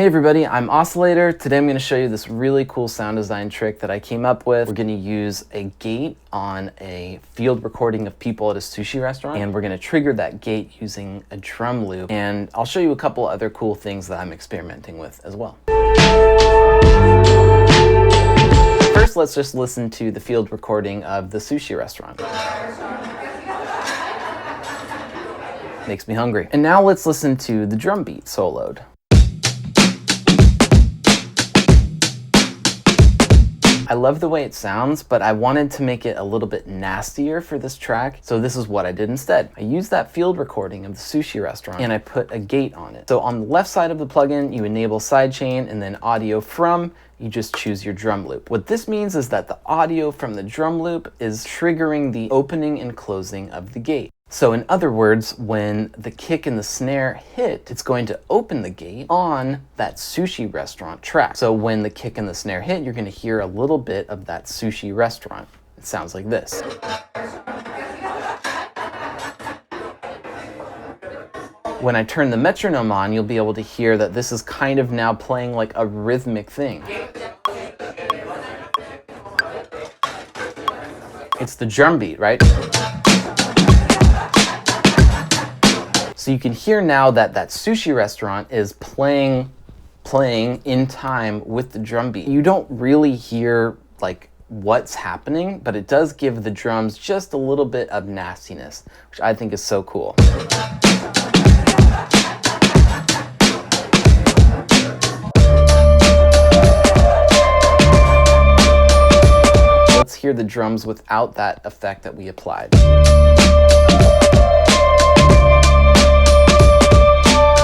Hey everybody, I'm Oscillator. Today I'm going to show you this really cool sound design trick that I came up with. We're going to use a gate on a field recording of people at a sushi restaurant, and we're going to trigger that gate using a drum loop, and I'll show you a couple other cool things that I'm experimenting with as well. First, let's just listen to the field recording of the sushi restaurant. Makes me hungry. And now let's listen to the drum beat soloed. I love the way it sounds, but I wanted to make it a little bit nastier for this track, so this is what I did instead. I used that field recording of the sushi restaurant and I put a gate on it. So on the left side of the plugin, you enable sidechain, and then audio from, you just choose your drum loop. What this means is that the audio from the drum loop is triggering the opening and closing of the gate. So in other words, when the kick and the snare hit, it's going to open the gate on that sushi restaurant track. So when the kick and the snare hit, you're going to hear a little bit of that sushi restaurant. It sounds like this. When I turn the metronome on, you'll be able to hear that this is kind of now playing like a rhythmic thing. It's the drum beat, right? So you can hear now that that sushi restaurant is playing in time with the drum beat. You don't really hear like what's happening, but it does give the drums just a little bit of nastiness, which I think is so cool. Let's hear the drums without that effect that we applied.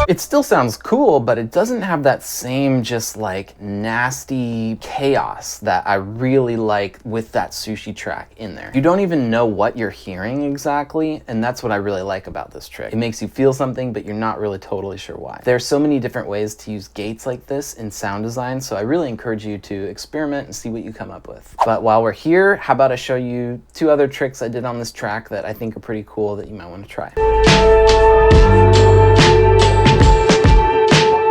It still sounds cool, but it doesn't have that same just like nasty chaos that I really like with that sushi track in there. You don't even know what you're hearing exactly, and that's what I really like about this trick. It makes you feel something, but you're not really totally sure why. There's so many different ways to use gates like this in sound design, so I really encourage you to experiment and see what you come up with. But while we're here, how about I show you two other tricks I did on this track that I think are pretty cool that you might want to try.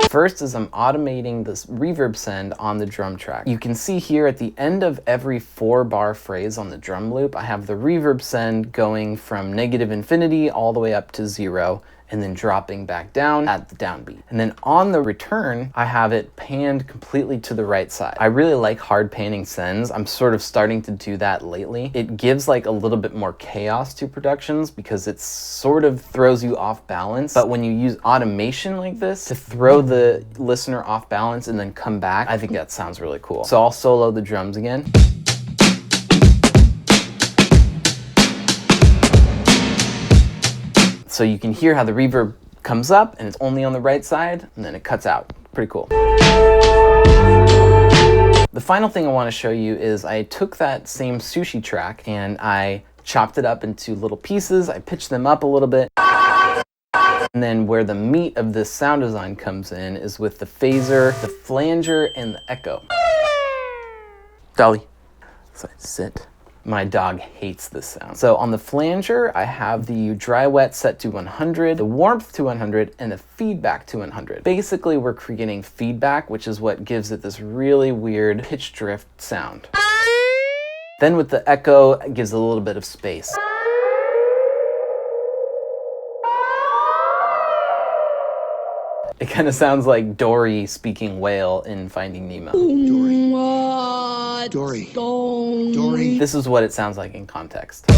First is I'm automating this reverb send on the drum track. You can see here at the end of every 4-bar phrase on the drum loop, I have the reverb send going from -infinity all the way up to 0, and then dropping back down at the downbeat. And then on the return, I have it panned completely to the right side. I really like hard panning sends. I'm sort of starting to do that lately. It gives like a little bit more chaos to productions because it sort of throws you off balance. But when you use automation like this to throw the listener off balance and then come back, I think that sounds really cool. So I'll solo the drums again. So you can hear how the reverb comes up and it's only on the right side, and then it cuts out. Pretty cool. The final thing I want to show you is I took that same sushi track and I chopped it up into little pieces. I pitched them up a little bit. And then where the meat of this sound design comes in is with the phaser, the flanger, and the echo. Dolly, so sit. My dog hates this sound. So on the flanger, I have the dry wet set to 100, the warmth to 100, and the feedback to 100. Basically, we're creating feedback, which is what gives it this really weird pitch drift sound. Then with the echo, it gives a little bit of space. It kind of sounds like Dory speaking whale in Finding Nemo. Dory. Dory. This is what it sounds like in context. Am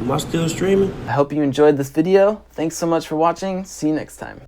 I still streaming? I hope you enjoyed this video. Thanks so much for watching. See you next time.